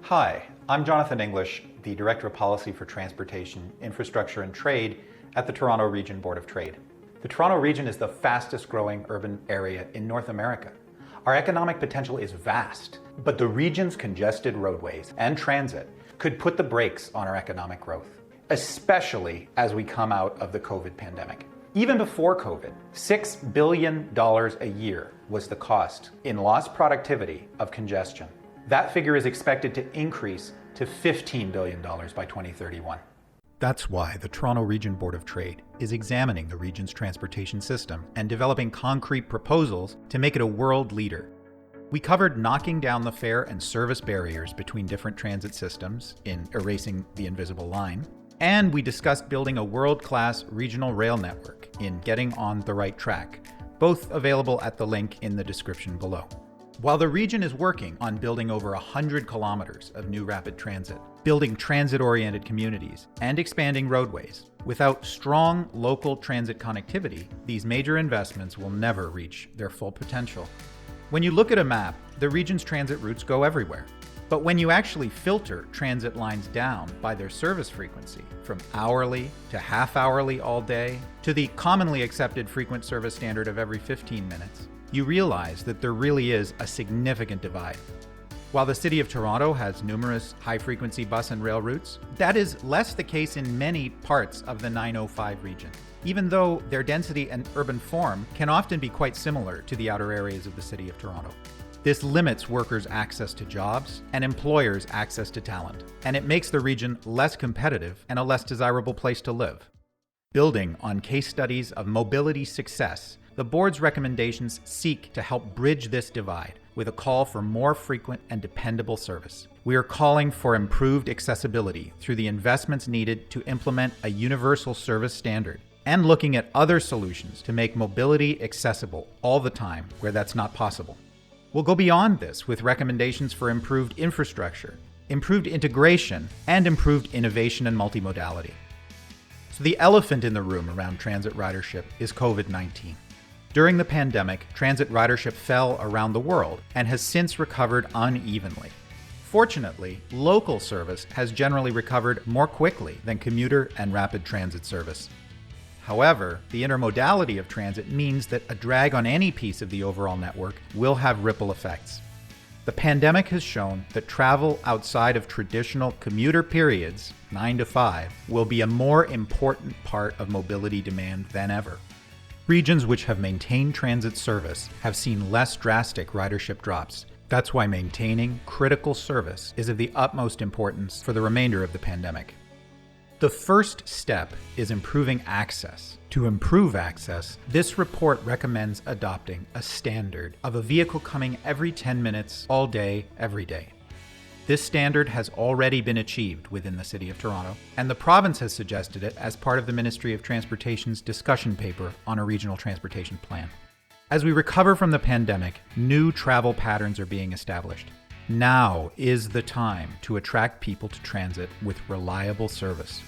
Hi, I'm Jonathan English, the Director of Policy for Transportation, Infrastructure and Trade at the Toronto Region Board of Trade. The Toronto region is the fastest growing urban area in North America. Our economic potential is vast, but the region's congested roadways and transit could put the brakes on our economic growth, especially as we come out of the COVID pandemic. Even before COVID, $6 billion a year was the cost in lost productivity of congestion. That figure is expected to increase to $15 billion by 2031. That's why the Toronto Region Board of Trade is examining the region's transportation system and developing concrete proposals to make it a world leader. We covered knocking down the fare and service barriers between different transit systems in erasing the invisible line, and we discussed building a world-class regional rail network in getting on the right track, both available at the link in the description below. While the region is working on building over 100 kilometers of new rapid transit, building transit-oriented communities, and expanding roadways, without strong local transit connectivity, these major investments will never reach their full potential. When you look at a map, the region's transit routes go everywhere. But when you actually filter transit lines down by their service frequency, from hourly to half-hourly all day, to the commonly accepted frequent service standard of every 15 minutes, you realize that there really is a significant divide. While the City of Toronto has numerous high-frequency bus and rail routes, that is less the case in many parts of the 905 region, even though their density and urban form can often be quite similar to the outer areas of the City of Toronto. This limits workers' access to jobs and employers' access to talent, and it makes the region less competitive and a less desirable place to live. Building on case studies of mobility success, the board's recommendations seek to help bridge this divide with a call for more frequent and dependable service. We are calling for improved accessibility through the investments needed to implement a universal service standard and looking at other solutions to make mobility accessible all the time where that's not possible. We'll go beyond this with recommendations for improved infrastructure, improved integration, and improved innovation and multimodality. So the elephant in the room around transit ridership is COVID-19. During the pandemic, transit ridership fell around the world and has since recovered unevenly. Fortunately, local service has generally recovered more quickly than commuter and rapid transit service. However, the intermodality of transit means that a drag on any piece of the overall network will have ripple effects. The pandemic has shown that travel outside of traditional commuter periods, 9 to 5, will be a more important part of mobility demand than ever. Regions which have maintained transit service have seen less drastic ridership drops. That's why maintaining critical service is of the utmost importance for the remainder of the pandemic. The first step is improving access. To improve access, this report recommends adopting a standard of a vehicle coming every 10 minutes, all day, every day. This standard has already been achieved within the City of Toronto, and the province has suggested it as part of the Ministry of Transportation's discussion paper on a regional transportation plan. As we recover from the pandemic, new travel patterns are being established. Now is the time to attract people to transit with reliable service.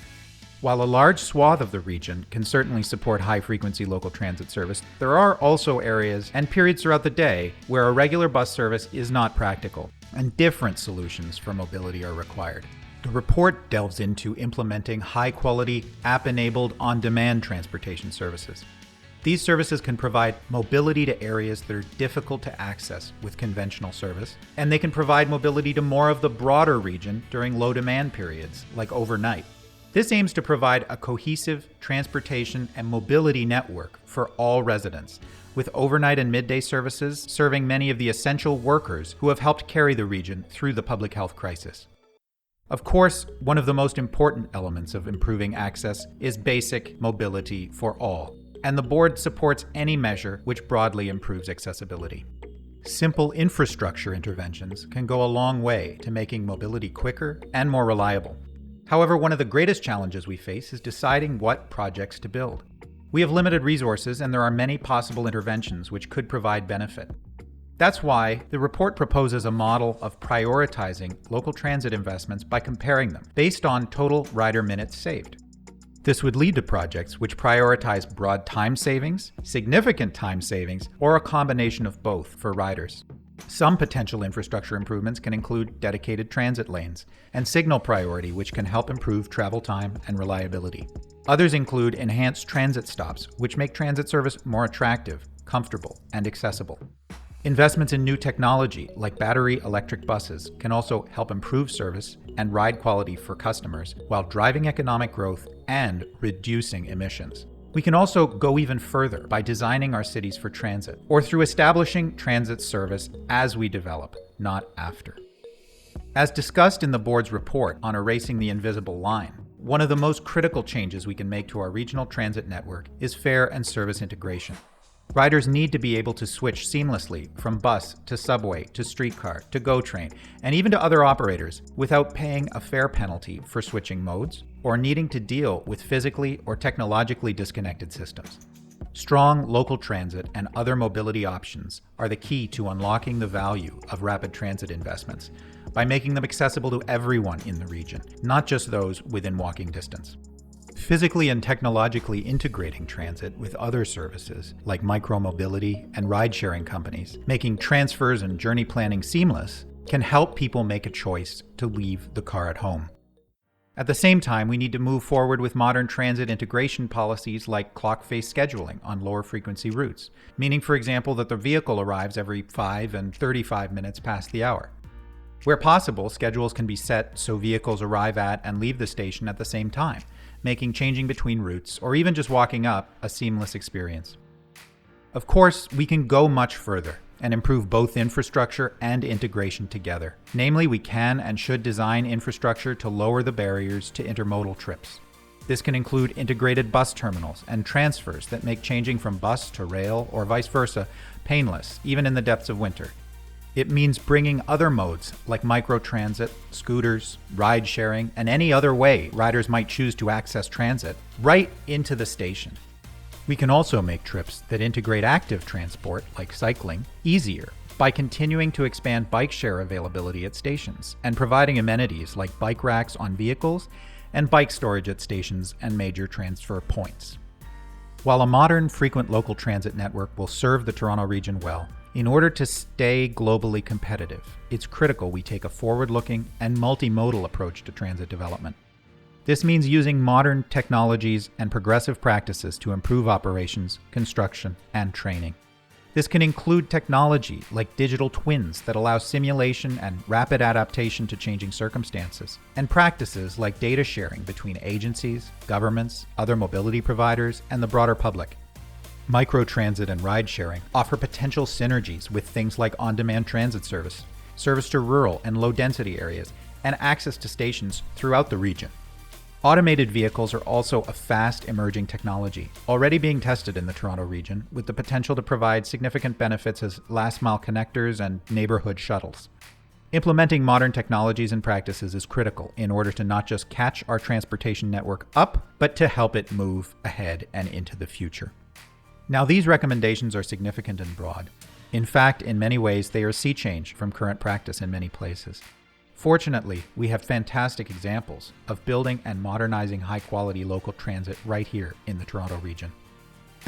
While a large swath of the region can certainly support high-frequency local transit service, there are also areas and periods throughout the day where a regular bus service is not practical, and different solutions for mobility are required. The report delves into implementing high-quality, app-enabled, on-demand transportation services. These services can provide mobility to areas that are difficult to access with conventional service, and they can provide mobility to more of the broader region during low-demand periods, like overnight. This aims to provide a cohesive transportation and mobility network for all residents, with overnight and midday services serving many of the essential workers who have helped carry the region through the public health crisis. Of course, one of the most important elements of improving access is basic mobility for all, and the board supports any measure which broadly improves accessibility. Simple infrastructure interventions can go a long way to making mobility quicker and more reliable. However, one of the greatest challenges we face is deciding what projects to build. We have limited resources, and there are many possible interventions which could provide benefit. That's why the report proposes a model of prioritizing local transit investments by comparing them based on total rider minutes saved. This would lead to projects which prioritize broad time savings, significant time savings, or a combination of both for riders. Some potential infrastructure improvements can include dedicated transit lanes and signal priority, which can help improve travel time and reliability. Others include enhanced transit stops, which make transit service more attractive, comfortable, and accessible. Investments in new technology, like battery electric buses, can also help improve service and ride quality for customers while driving economic growth and reducing emissions. We can also go even further by designing our cities for transit, or through establishing transit service as we develop, not after. As discussed in the board's report on Erasing the Invisible Line, one of the most critical changes we can make to our regional transit network is fare and service integration. Riders need to be able to switch seamlessly from bus to subway to streetcar to GO train and even to other operators without paying a fare penalty for switching modes or needing to deal with physically or technologically disconnected systems. Strong local transit and other mobility options are the key to unlocking the value of rapid transit investments by making them accessible to everyone in the region, not just those within walking distance. Physically and technologically integrating transit with other services like micromobility and ride-sharing companies, making transfers and journey planning seamless, can help people make a choice to leave the car at home. At the same time, we need to move forward with modern transit integration policies like clock-face scheduling on lower frequency routes, meaning, for example, that the vehicle arrives every 5 and 35 minutes past the hour. Where possible, schedules can be set so vehicles arrive at and leave the station at the same time, making changing between routes, or even just walking up, a seamless experience. Of course, we can go much further and improve both infrastructure and integration together. Namely, we can and should design infrastructure to lower the barriers to intermodal trips. This can include integrated bus terminals and transfers that make changing from bus to rail or vice versa painless, even in the depths of winter. It means bringing other modes like microtransit, scooters, ride sharing, and any other way riders might choose to access transit right into the station. We can also make trips that integrate active transport, like cycling, easier by continuing to expand bike share availability at stations and providing amenities like bike racks on vehicles and bike storage at stations and major transfer points. While a modern, frequent local transit network will serve the Toronto region well, in order to stay globally competitive, it's critical we take a forward-looking and multimodal approach to transit development. This means using modern technologies and progressive practices to improve operations, construction, and training. This can include technology like digital twins that allow simulation and rapid adaptation to changing circumstances, and practices like data sharing between agencies, governments, other mobility providers, and the broader public. Microtransit and ride-sharing offer potential synergies with things like on-demand transit service, service to rural and low-density areas, and access to stations throughout the region. Automated vehicles are also a fast emerging technology, already being tested in the Toronto region, with the potential to provide significant benefits as last-mile connectors and neighborhood shuttles. Implementing modern technologies and practices is critical in order to not just catch our transportation network up, but to help it move ahead and into the future. Now, these recommendations are significant and broad. In fact, in many ways, they are a sea change from current practice in many places. Fortunately, we have fantastic examples of building and modernizing high-quality local transit right here in the Toronto region.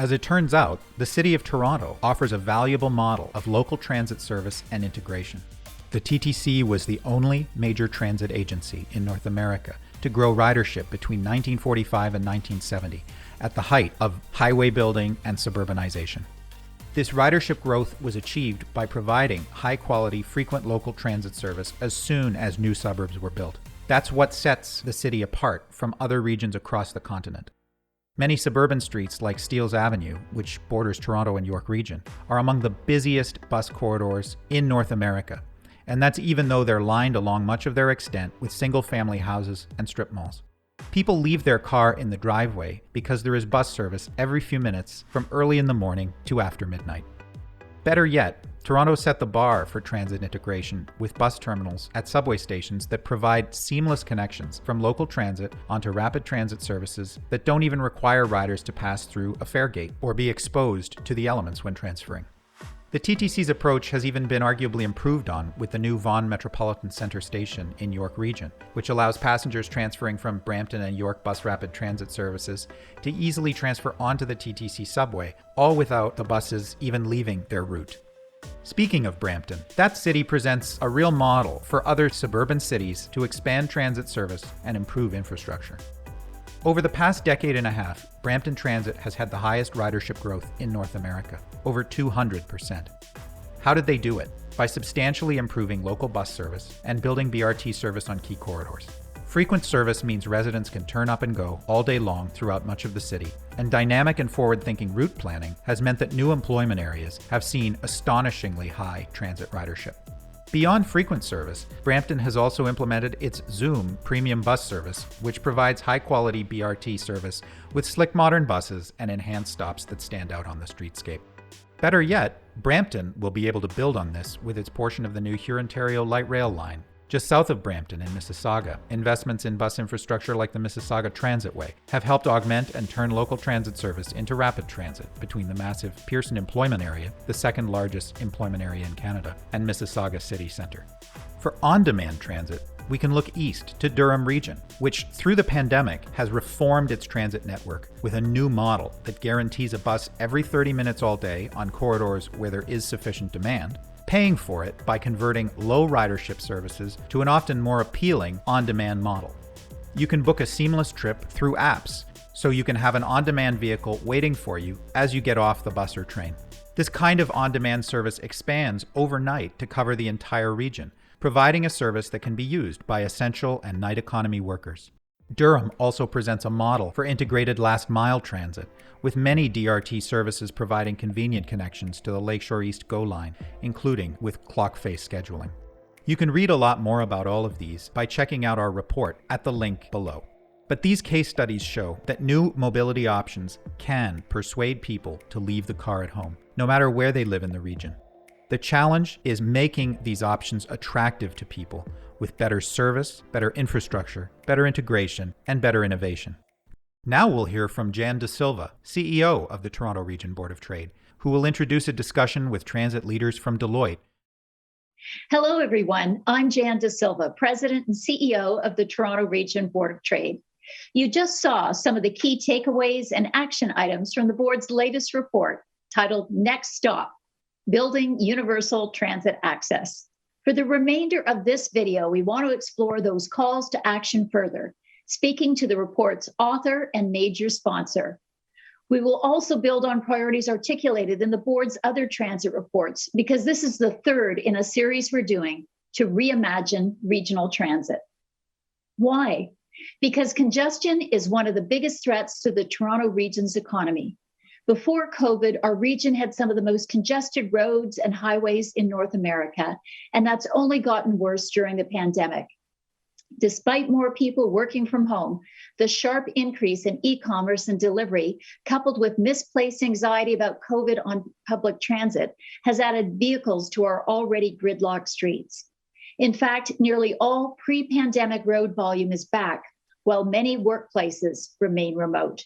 As it turns out, the City of Toronto offers a valuable model of local transit service and integration. The TTC was the only major transit agency in North America to grow ridership between 1945 and 1970, at the height of highway building and suburbanization. This ridership growth was achieved by providing high-quality, frequent local transit service as soon as new suburbs were built. That's what sets the city apart from other regions across the continent. Many suburban streets like Steeles Avenue, which borders Toronto and York Region, are among the busiest bus corridors in North America, and that's even though they're lined along much of their extent with single-family houses and strip malls. People leave their car in the driveway because there is bus service every few minutes from early in the morning to after midnight. Better yet, Toronto set the bar for transit integration with bus terminals at subway stations that provide seamless connections from local transit onto rapid transit services that don't even require riders to pass through a fare gate or be exposed to the elements when transferring. The TTC's approach has even been arguably improved on with the new Vaughan Metropolitan Centre station in York Region, which allows passengers transferring from Brampton and York bus rapid transit services to easily transfer onto the TTC subway, all without the buses even leaving their route. Speaking of Brampton, that city presents a real model for other suburban cities to expand transit service and improve infrastructure. Over the past decade and a half, Brampton Transit has had the highest ridership growth in North America, over 200%. How did they do it? By substantially improving local bus service and building BRT service on key corridors. Frequent service means residents can turn up and go all day long throughout much of the city, and dynamic and forward-thinking route planning has meant that new employment areas have seen astonishingly high transit ridership. Beyond frequent service, Brampton has also implemented its Zoom premium bus service, which provides high-quality BRT service with slick modern buses and enhanced stops that stand out on the streetscape. Better yet, Brampton will be able to build on this with its portion of the new Hurontario light rail line. Just south of Brampton in Mississauga, investments in bus infrastructure like the Mississauga Transitway have helped augment and turn local transit service into rapid transit between the massive Pearson employment area, the second largest employment area in Canada, and Mississauga City Centre. For on-demand transit, we can look east to Durham region, which through the pandemic has reformed its transit network with a new model that guarantees a bus every 30 minutes all day on corridors where there is sufficient demand, paying for it by converting low ridership services to an often more appealing on-demand model. You can book a seamless trip through apps, so you can have an on-demand vehicle waiting for you as you get off the bus or train. This kind of on-demand service expands overnight to cover the entire region, providing a service that can be used by essential and night economy workers. Durham also presents a model for integrated last-mile transit, with many DRT services providing convenient connections to the Lakeshore East GO line, including with clock-face scheduling. You can read a lot more about all of these by checking out our report at the link below. But these case studies show that new mobility options can persuade people to leave the car at home, no matter where they live in the region. The challenge is making these options attractive to people with better service, better infrastructure, better integration, and better innovation. Now we'll hear from Jan De Silva, CEO of the Toronto Region Board of Trade, who will introduce a discussion with transit leaders from Deloitte. Hello, everyone. I'm Jan De Silva, President and CEO of the Toronto Region Board of Trade. You just saw some of the key takeaways and action items from the board's latest report titled Next Stop, Building Universal Transit Access. For the remainder of this video, we want to explore those calls to action further, speaking to the report's author and major sponsor. We will also build on priorities articulated in the board's other transit reports, because this is the third in a series we're doing to reimagine regional transit. Why? Because congestion is one of the biggest threats to the Toronto region's economy. Before COVID, our region had some of the most congested roads and highways in North America, and that's only gotten worse during the pandemic. Despite more people working from home, the sharp increase in e-commerce and delivery, coupled with misplaced anxiety about COVID on public transit, has added vehicles to our already gridlocked streets. In fact, nearly all pre-pandemic road volume is back, while many workplaces remain remote.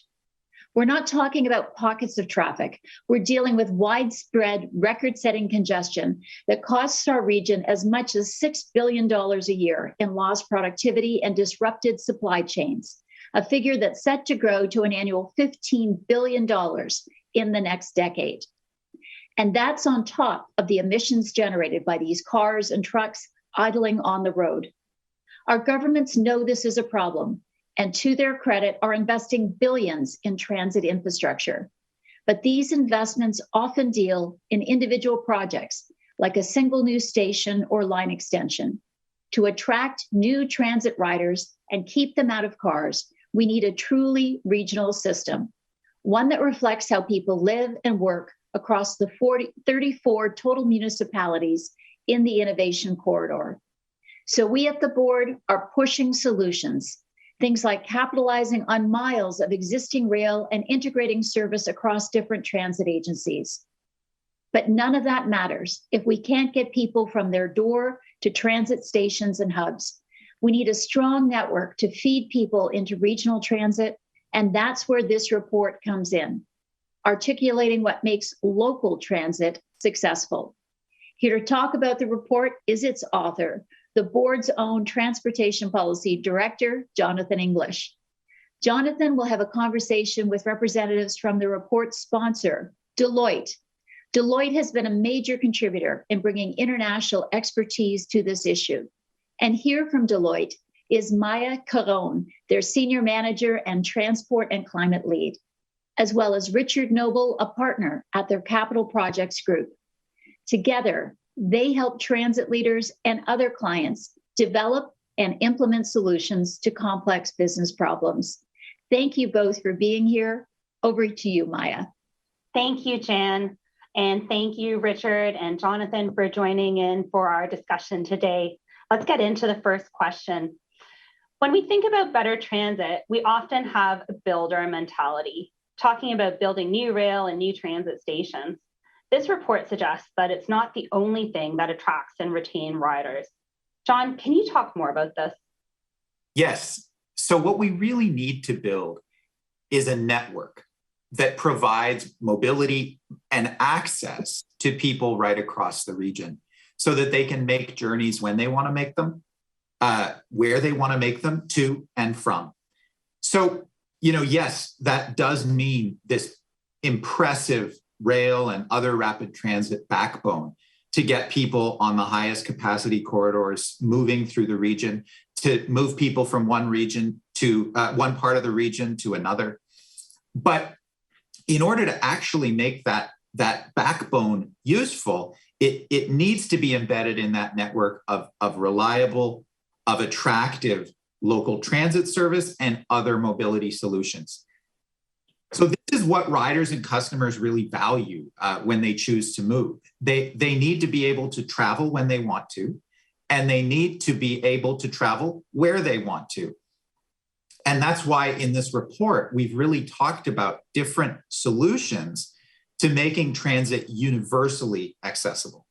We're not talking about pockets of traffic. We're dealing with widespread, record-setting congestion that costs our region as much as $6 billion a year in lost productivity and disrupted supply chains, a figure that's set to grow to an annual $15 billion in the next decade. And that's on top of the emissions generated by these cars and trucks idling on the road. Our governments know this is a problem, and to their credit, are investing billions in transit infrastructure. But these investments often deal in individual projects, like a single new station or line extension. To attract new transit riders and keep them out of cars, we need a truly regional system, one that reflects how people live and work across the 34 total municipalities in the innovation corridor. So we at the board are pushing solutions. Things like capitalizing on miles of existing rail and integrating service across different transit agencies. But none of that matters if we can't get people from their door to transit stations and hubs. We need a strong network to feed people into regional transit, and that's where this report comes in, articulating what makes local transit successful. Here to talk about the report is its author, the board's own Transportation Policy Director, Jonathan English. Jonathan will have a conversation with representatives from the report's sponsor, Deloitte. Deloitte has been a major contributor in bringing international expertise to this issue. And here from Deloitte is Maya Caron, their senior manager and transport and climate lead, as well as Richard Noble, a partner at their capital projects group. Together, they help transit leaders and other clients develop and implement solutions to complex business problems. Thank you both for being here. Over to you, Maya. Thank you, Jan. And thank you, Richard and Jonathan, for joining in for our discussion today. Let's get into the first question. When we think about better transit, we often have a builder mentality, talking about building new rail and new transit stations. This report suggests that it's not the only thing that attracts and retains riders. John, can you talk more about this? Yes. So what we really need to build is a network that provides mobility and access to people right across the region so that they can make journeys when they want to make them, where they want to make them, to and from. So, yes, that does mean this impressive rail and other rapid transit backbone to get people on the highest capacity corridors moving through the region, to move people from one region to one part of the region to another. But in order to actually make that backbone useful, it needs to be embedded in that network of reliable, of attractive local transit service and other mobility solutions. So this is what riders and customers really value when they choose to move. They need to be able to travel when they want to, and they need to be able to travel where they want to. And that's why in this report, we've really talked about different solutions to making transit universally accessible.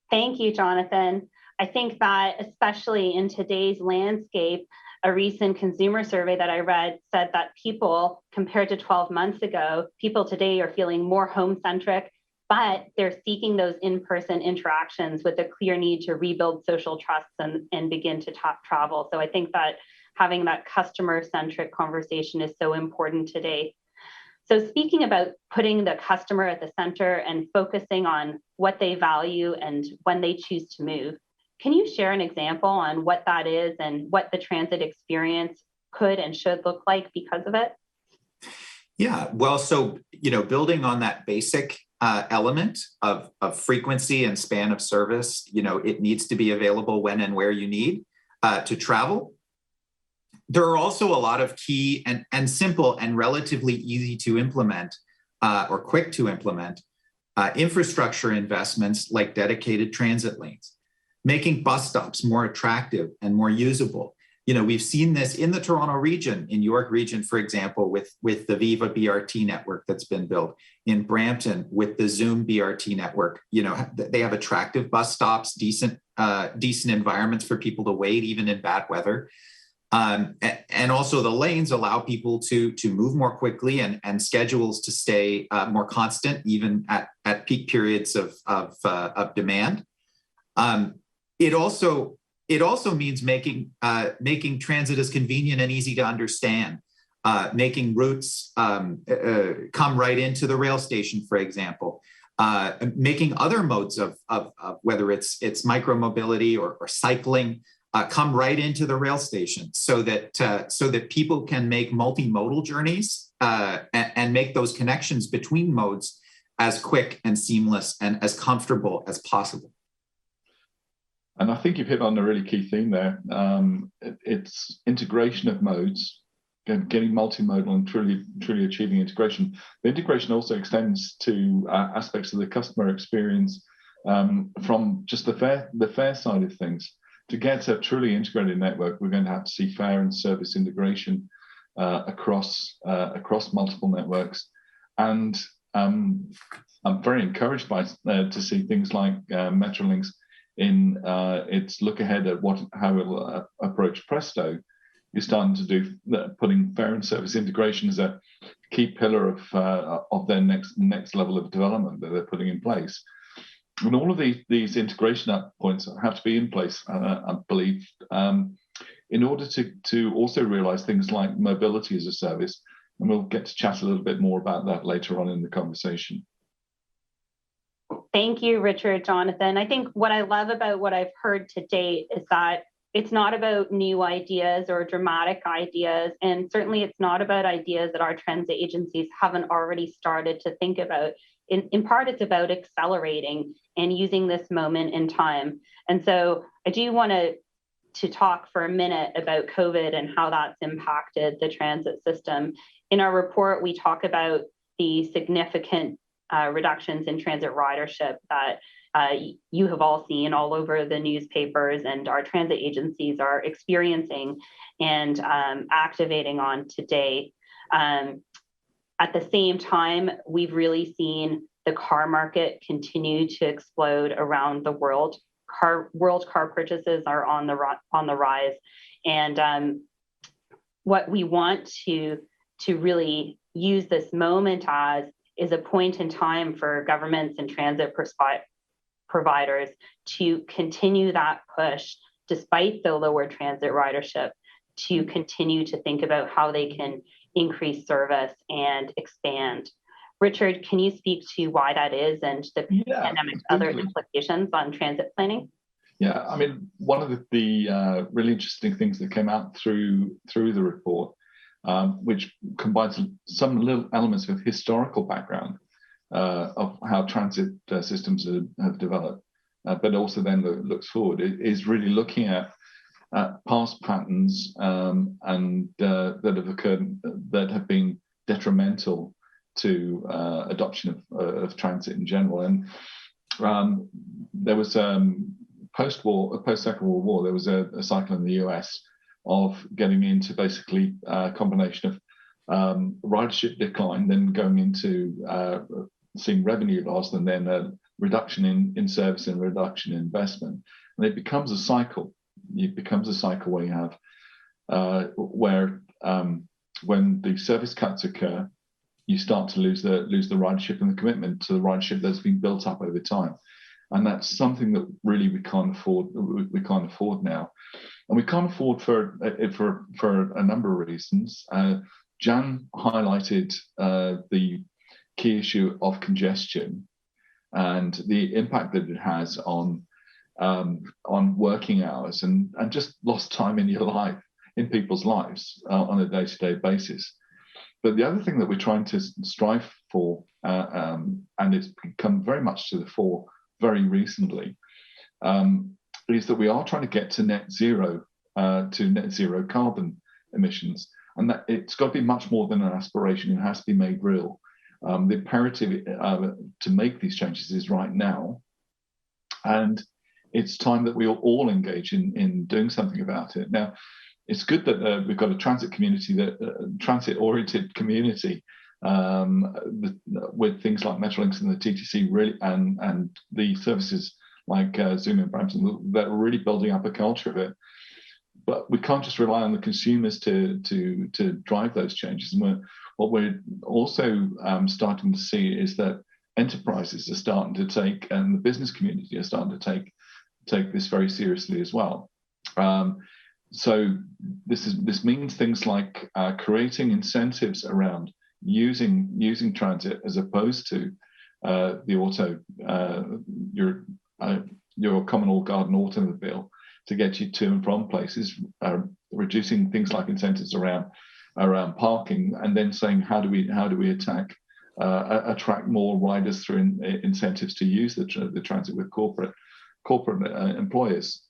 Thank you, Jonathan. I think that especially in today's landscape, a recent consumer survey that I read said that people, compared to 12 months ago, people today are feeling more home-centric, but they're seeking those in-person interactions with a clear need to rebuild social trust and begin to travel. So I think that having that customer-centric conversation is so important today. So speaking about putting the customer at the center and focusing on what they value and when they choose to move, can you share an example on what that is and what the transit experience could and should look like because of it? Yeah, well, so, building on that basic element of frequency and span of service, it needs to be available when and where you need to travel. There are also a lot of key and simple and relatively easy to implement or quick to implement infrastructure investments like dedicated transit lanes, making bus stops more attractive and more usable. We've seen this in the Toronto region, in York region, for example, with the Viva BRT network that's been built, in Brampton with the Zoom BRT network. They have attractive bus stops, decent environments for people to wait, even in bad weather. And also the lanes allow people to move more quickly and schedules to stay more constant, even at peak periods of demand. It also means making transit as convenient and easy to understand, making routes come right into the rail station, for example, making other modes of whether it's micromobility or cycling come right into the rail station, so that people can make multimodal journeys and make those connections between modes as quick and seamless and as comfortable as possible. And I think you've hit on a really key theme there. It's integration of modes, getting multimodal and truly achieving integration. The integration also extends to aspects of the customer experience from just the fare side of things. To get a truly integrated network, we're going to have to see fare and service integration across multiple networks. And I'm very encouraged to see things like Metrolinx in its look ahead at how it will approach Presto. You're starting to do putting fare and service integration as a key pillar of their next level of development that they're putting in place. And all of these integration points have to be in place, I believe, in order to also realize things like mobility as a service, And we'll get to chat a little bit more about that later on in the conversation. Thank you, Richard, Jonathan. I think what I love about what I've heard to date is that it's not about new ideas or dramatic ideas, and certainly it's not about ideas that our transit agencies haven't already started to think about. In part, it's about accelerating and using this moment in time. And so I do want to talk for a minute about COVID and how that's impacted the transit system. In our report, we talk about the significant reductions in transit ridership that you have all seen all over the newspapers and our transit agencies are experiencing and activating on today. At the same time, we've really seen the car market continue to explode around the world. World car purchases are on the rise. And what we want to really use this moment as is a point in time for governments and transit providers to continue that push, despite the lower transit ridership, to continue to think about how they can increase service and expand. Richard, can you speak to why that is and the pandemic's other implications on transit planning? Yeah, I mean, one of the really interesting things that came out through the report, which combines some little elements of historical background of how transit systems have developed, but also then looks forward, is really looking at past patterns and that have occurred that have been detrimental to adoption of transit in general. And there was post-Second World War, there was a cycle in the US of getting into basically a combination of ridership decline, then going into seeing revenue loss, and then a reduction in service and reduction in investment. And it becomes a cycle. It becomes a cycle where you have when the service cuts occur, you start to lose the ridership and the commitment to the ridership that's been built up over time. And that's something that really we can't afford. We can't afford now, and we can't afford for a number of reasons. Jan highlighted the key issue of congestion and the impact that it has on working hours and just lost time in your life, in people's lives on a day-to-day basis. But the other thing that we're trying to strive for, and it's become very much to the fore very recently, is that we are trying to get to net zero carbon emissions, and that it's got to be much more than an aspiration. It has to be made real. The imperative to make these changes is right now, and it's time that we all engage in doing something about it. Now, it's good that we've got a transit community, transit-oriented community, with things like Metrolinx and the TTC really, and the services like Zoom and Brampton that are really building up a culture of it. But we can't just rely on the consumers to drive those changes. And what we're also starting to see is that enterprises are starting to take, and the business community are starting to take this very seriously as well. So this means things like creating incentives around using transit as opposed to the your common or garden automobile to get you to and from places, reducing things like incentives around parking, and then saying how do we attract more riders through incentives to use the transit with corporate employers.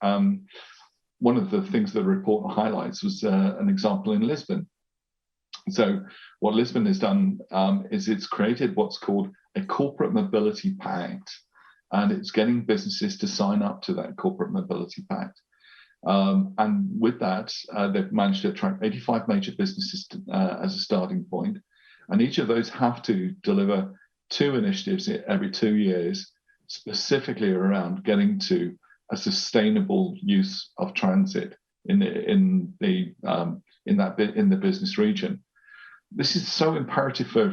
One of the things the report highlights was an example in Lisbon. So what Lisbon has done is it's created what's called a corporate mobility pact, and it's getting businesses to sign up to that corporate mobility pact. And with that, they've managed to attract 85 major businesses as a starting point, and each of those have to deliver 2 initiatives every 2 years, specifically around getting to a sustainable use of transit in the business region. This is so imperative for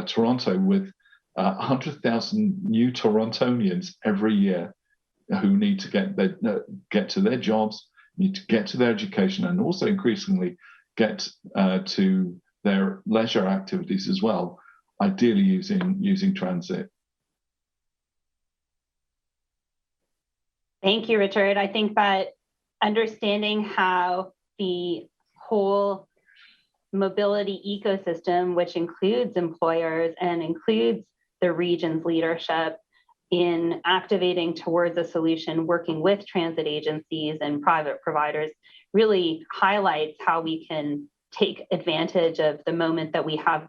Toronto, with 100,000 new Torontonians every year who need to get to their jobs, need to get to their education, and also increasingly get to their leisure activities as well, ideally using transit. Thank you, Richard. I think that understanding how the whole mobility ecosystem, which includes employers and includes the region's leadership in activating towards a solution, working with transit agencies and private providers, really highlights how we can take advantage of the moment that we have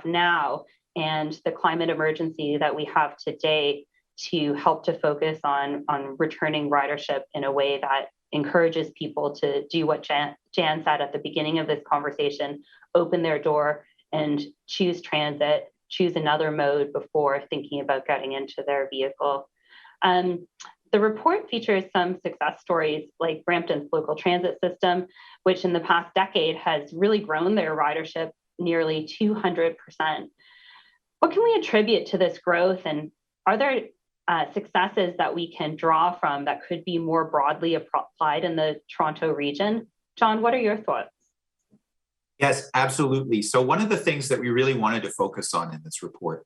now and the climate emergency that we have today to help to focus on returning ridership in a way that encourages people to do what Jan said at the beginning of this conversation, open their door and choose transit, choose another mode before thinking about getting into their vehicle. The report features some success stories like Brampton's local transit system, which in the past decade has really grown their ridership nearly 200%. What can we attribute to this growth, and are there successes that we can draw from that could be more broadly applied in the Toronto region? John, what are your thoughts? Yes, absolutely. So one of the things that we really wanted to focus on in this report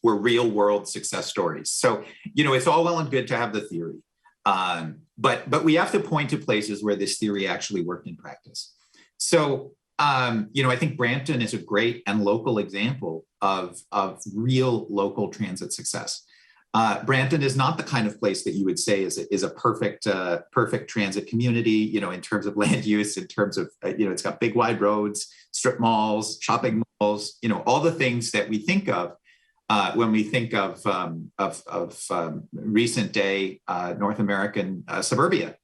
were real world success stories. So, it's all well and good to have the theory, but we have to point to places where this theory actually worked in practice. So, I think Brampton is a great and local example of real local transit success. Brampton is not the kind of place that you would say is a perfect transit community, in terms of land use, in terms of, it's got big wide roads, strip malls, shopping malls, all the things that we think of when we think of recent day North American suburbia.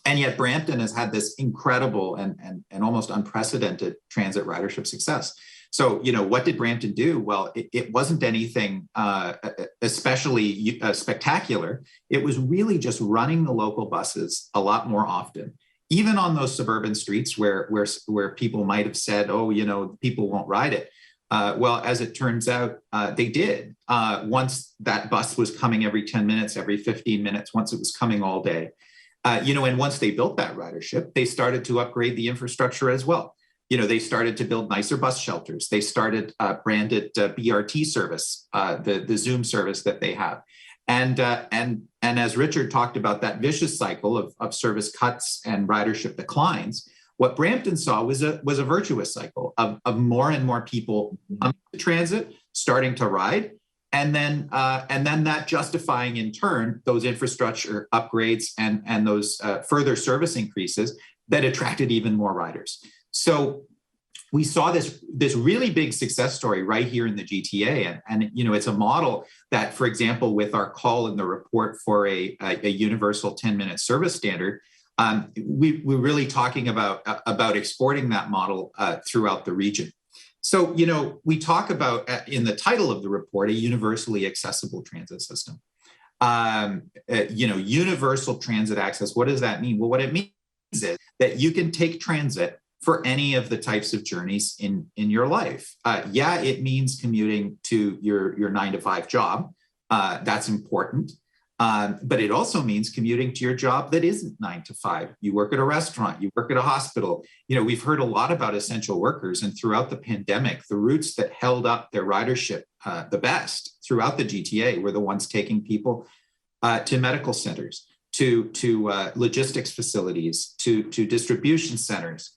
And yet Brampton has had this incredible and almost unprecedented transit ridership success. So, what did Brampton do? Well, it wasn't anything especially spectacular. It was really just running the local buses a lot more often, even on those suburban streets where people might have said, oh, people won't ride it. Well, as it turns out, they did. Once that bus was coming every 10 minutes, every 15 minutes, once it was coming all day, and once they built that ridership, they started to upgrade the infrastructure as well. They started to build nicer bus shelters. They started branded BRT service, the Zoom service that they have. And as Richard talked about that vicious cycle of service cuts and ridership declines, what Brampton saw was a virtuous cycle of more and more people coming to transit, starting to ride, and then that justifying in turn those infrastructure upgrades and those further service increases that attracted even more riders. So we saw this really big success story right here in the GTA. And it's a model that, for example, with our call in the report for a universal 10-minute service standard, we're really talking about exporting that model throughout the region. So, we talk about in the title of the report, a universally accessible transit system. Universal transit access, what does that mean? Well, what it means is that you can take transit for any of the types of journeys in your life. It means commuting to your 9-to-5 job. That's important. But it also means commuting to your job that isn't 9 to 5. You work at a restaurant, you work at a hospital. We've heard a lot about essential workers, and throughout the pandemic, the routes that held up their ridership the best throughout the GTA were the ones taking people to medical centers, to logistics facilities, to distribution centers.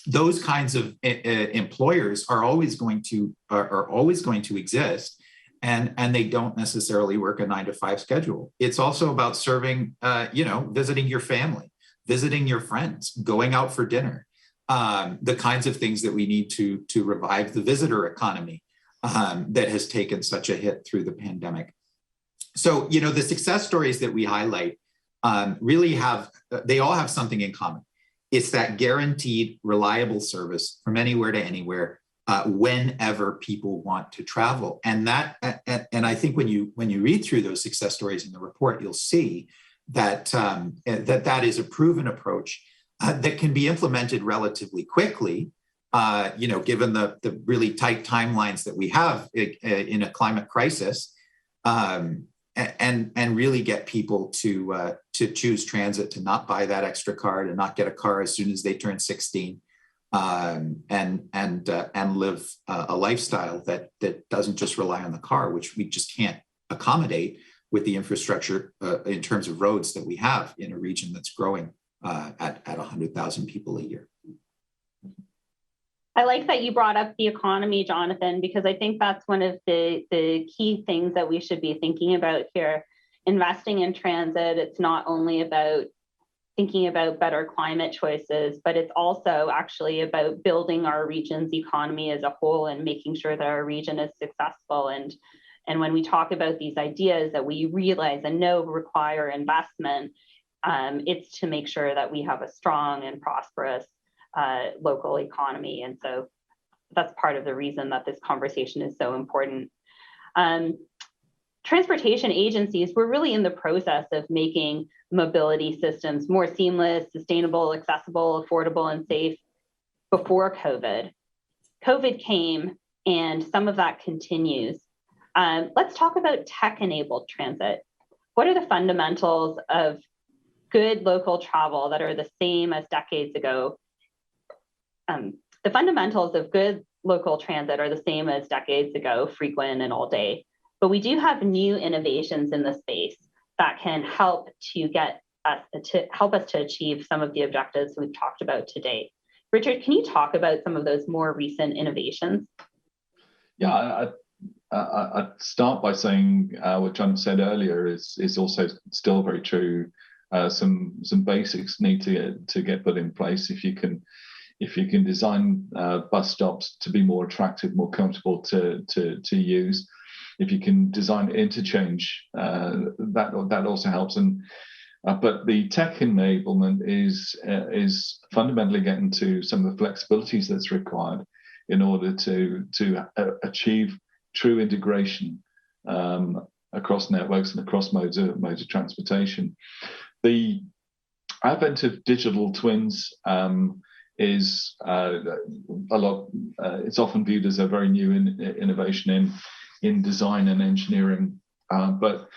Those kinds of employers are always going to exist. And they don't necessarily work a 9-to-5 schedule. It's also about serving, visiting your family, visiting your friends, going out for dinner, the kinds of things that we need to revive the visitor economy that has taken such a hit through the pandemic. So, the success stories that we highlight they all have something in common. It's that guaranteed, reliable service from anywhere to anywhere. Whenever people want to travel, and I think when you read through those success stories in the report, you'll see that that is a proven approach that can be implemented relatively quickly. Given the really tight timelines that we have in a climate crisis, and really get people to choose transit, to not buy that extra car, to not get a car as soon as they turn 16. and live a lifestyle that doesn't just rely on the car, which we just can't accommodate with the infrastructure in terms of roads that we have in a region that's growing at 100,000 people a year. I like that you brought up the economy, Jonathan, because I think that's one of the key things that we should be thinking about here. Investing in transit, it's not only about thinking about better climate choices, but it's also actually about building our region's economy as a whole and making sure that our region is successful. And when we talk about these ideas that we realize and know require investment, it's to make sure that we have a strong and prosperous local economy. And so that's part of the reason that this conversation is so important. Transportation agencies were really in the process of making mobility systems more seamless, sustainable, accessible, affordable, and safe before COVID. COVID came, and some of that continues. Let's talk about tech-enabled transit. What are the fundamentals of good local travel that are the same as decades ago? The fundamentals of good local transit are the same as decades ago, frequent and all day. But we do have new innovations in the space that can help us to achieve some of the objectives we've talked about today. Richard, can you talk about some of those more recent innovations? Yeah, I'd start by saying what John said earlier is also still very true. Some basics need to get put in place. If you can design bus stops to be more attractive, more comfortable to use. If you can design interchange, that also helps. But the tech enablement is fundamentally getting to some of the flexibilities that's required in order to achieve true integration across networks and across modes of transportation. The advent of digital twins is it's often viewed as a very new innovation in design and engineering, but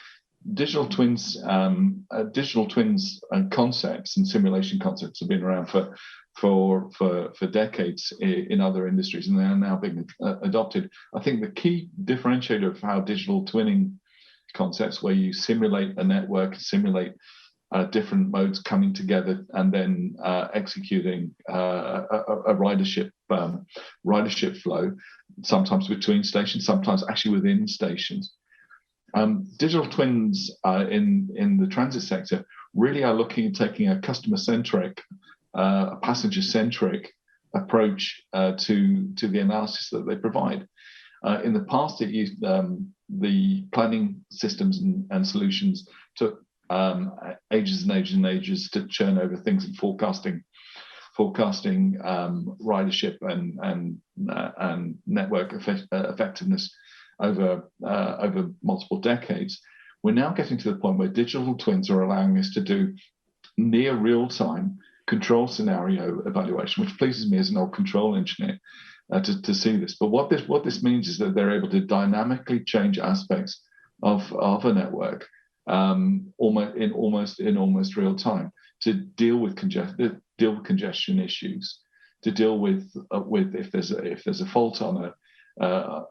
digital twins and concepts and simulation concepts have been around for decades in other industries, and they are now being adopted. I think the key differentiator of how digital twinning concepts, where you simulate a network, simulate different modes coming together, and then executing a ridership flow, sometimes between stations, sometimes actually within stations. Digital twins in the transit sector really are looking at taking a customer-centric, passenger-centric approach to the analysis that they provide. In the past, it used the planning systems and solutions took ages and ages and ages to churn over things, and forecasting ridership and network effectiveness over multiple decades. We're now getting to the point where digital twins are allowing us to do near real-time control scenario evaluation, which pleases me as an old control engineer to see this. But what this means is that they're able to dynamically change aspects of a network almost real time, to deal with congestion issues, to deal with if there's a fault on a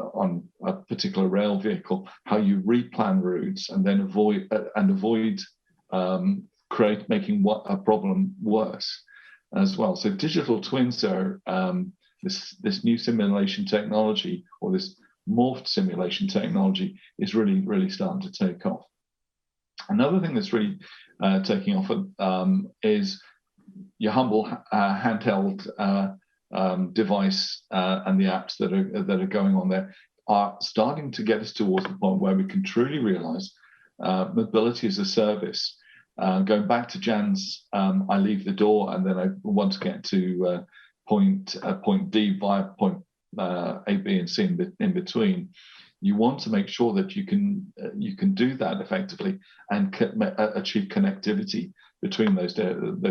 particular rail vehicle, how you replan routes and then avoid making a problem worse as well. So digital twins are this new simulation technology, or this morphed simulation technology, is really starting to take off. Another thing that's really taking off is your humble handheld device, and the apps that are going on there are starting to get us towards the point where we can truly realize mobility as a service. Going back to Jan's, I leave the door and then I want to get to point D via point A, B, and C in between. You want to make sure that you can do that effectively and achieve connectivity between those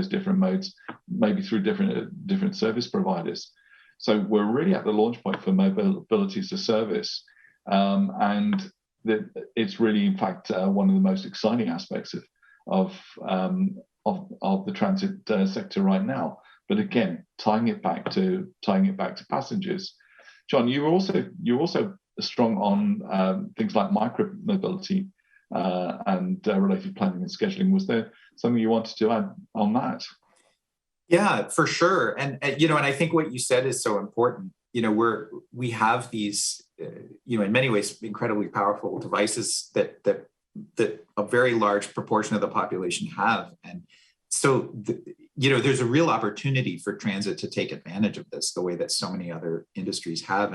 different modes, maybe through different service providers. So we're really at the launch point for mobility as a service, and it's really, in fact, one of the most exciting aspects of the transit sector right now. but again, tying it back to passengers. John, you're also strong on things like micro mobility and related planning and scheduling. Was there something you wanted to add on that? Yeah, for sure. And and I think what you said is so important. We have these, in many ways, incredibly powerful devices that a very large proportion of the population have. And so, there's a real opportunity for transit to take advantage of this the way that so many other industries have.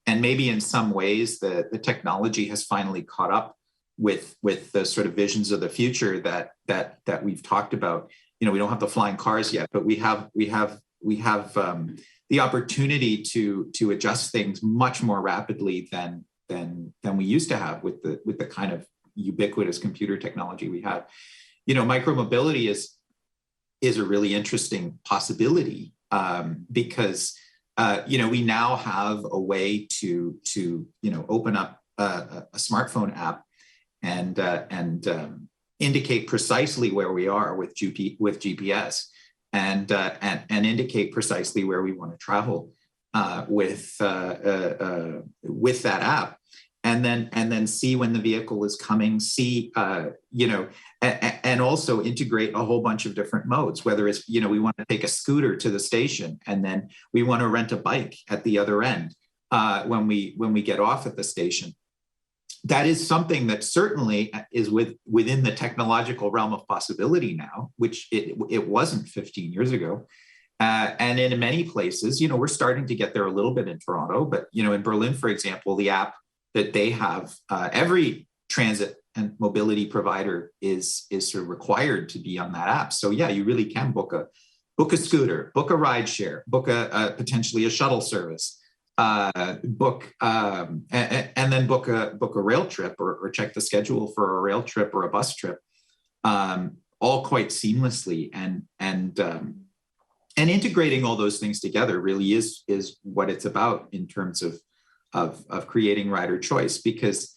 And maybe in some ways the technology has finally caught up with the sort of visions of the future that we've talked about. We don't have the flying cars yet, but we have the opportunity to adjust things much more rapidly than we used to have with the kind of ubiquitous computer technology we have. Micromobility is a really interesting possibility because we now have a way to open up a smartphone app and indicate precisely where we are with GPS and indicate precisely where we want to travel with that app, and then see when the vehicle is coming, and also integrate a whole bunch of different modes, whether it's, we want to take a scooter to the station and then we want to rent a bike at the other end when we get off at the station. That is something that certainly is within the technological realm of possibility now, which it wasn't 15 years ago. And in many places, we're starting to get there a little bit in Toronto, but, in Berlin, for example, the app that they have, every transit and mobility provider is sort of required to be on that app. So yeah, you really can book a scooter, book a ride share, book potentially a shuttle service, and then book a rail trip or check the schedule for a rail trip or a bus trip, all quite seamlessly. And integrating all those things together really is what it's about in terms of creating rider choice, because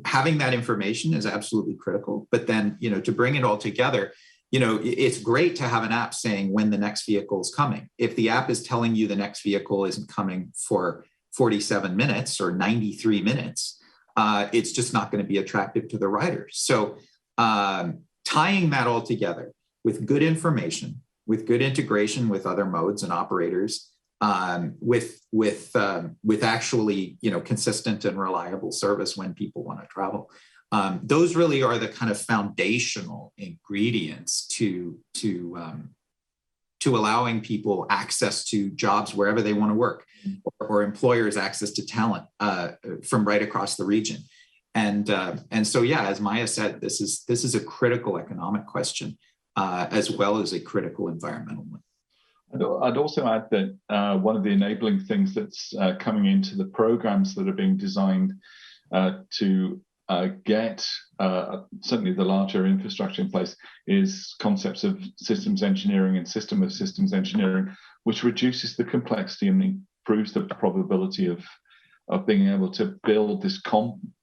having that information is absolutely critical. But then to bring it all together, it's great to have an app saying when the next vehicle is coming. If the app is telling you the next vehicle isn't coming for 47 minutes or 93 minutes, it's just not going to be attractive to the rider. So tying that all together with good information, with good integration with other modes and operators, with actually consistent and reliable service when people want to travel. Those really are the kind of foundational ingredients to allowing people access to jobs wherever they want to work, or employers access to talent from right across the region. And so, yeah, as Maya said, this is a critical economic question as well as a critical environmental one. I'd also add that one of the enabling things that's coming into the programs that are being designed to get certainly the larger infrastructure in place is concepts of systems engineering and system of systems engineering, which reduces the complexity and improves the probability of being able to build this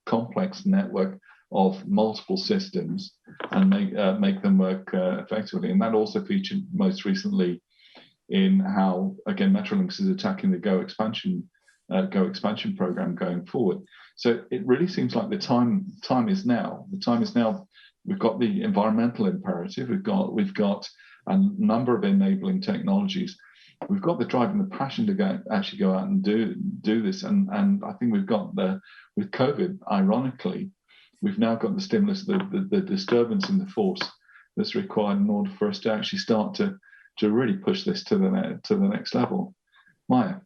complex network of multiple systems and make them work effectively. And that also featured most recently in how, again, Metrolinx is attacking the Go expansion program going forward. So it really seems like the time is now. The time is now. We've got the environmental imperative. We've got a number of enabling technologies. We've got the drive and the passion to actually go out and do this. And I think we've got with COVID, ironically, we've now got the stimulus, the disturbance in the force that's required in order for us to actually start to really push this to the next level. Maya.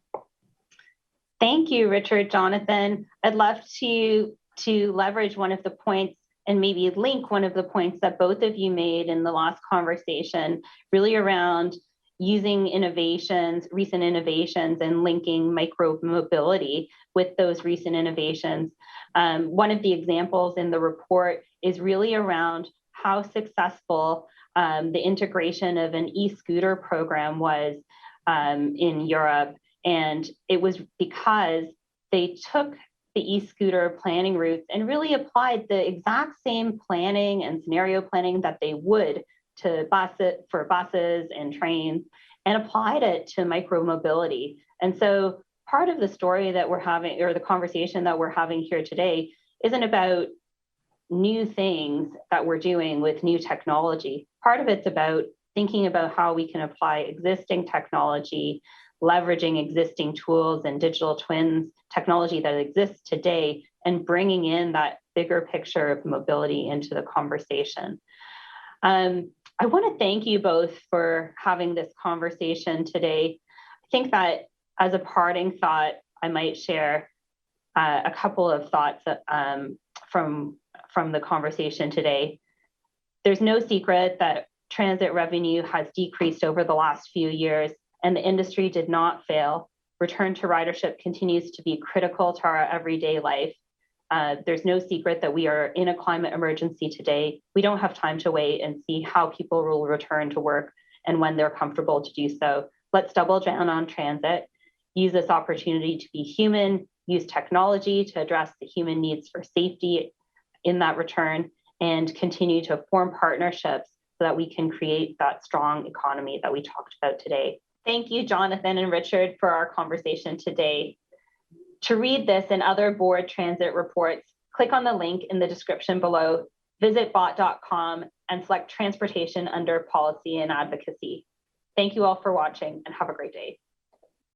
Thank you, Richard, Jonathan. I'd love to leverage one of the points and maybe link one of the points that both of you made in the last conversation, really around using recent innovations, and linking micro-mobility with those recent innovations. One of the examples in the report is really around how successful the integration of an e-scooter program was in Europe. And it was because they took the e-scooter planning routes and really applied the exact same planning and scenario planning that they would to buses and trains, and applied it to micromobility. And so part of the story that we're having, or the conversation that we're having here today, isn't about new things that we're doing with new technology. Part of it's about thinking about how we can apply existing technology, leveraging existing tools and digital twins technology that exists today, and bringing in that bigger picture of mobility into the conversation. I want to thank you both for having this conversation today. I think that as a parting thought, I might share a couple of thoughts from the conversation today. There's no secret that transit revenue has decreased over the last few years, and the industry did not fail. Return to ridership continues to be critical to our everyday life. There's no secret that we are in a climate emergency today. We don't have time to wait and see how people will return to work and when they're comfortable to do so. Let's double down on transit, use this opportunity to be human, use technology to address the human needs for safety in that return, and continue to form partnerships so that we can create that strong economy that we talked about today. Thank you, Jonathan and Richard, for our conversation today. To read this and other board transit reports, click on the link in the description below, visit bot.com, and select transportation under policy and advocacy. Thank you all for watching, and have a great day.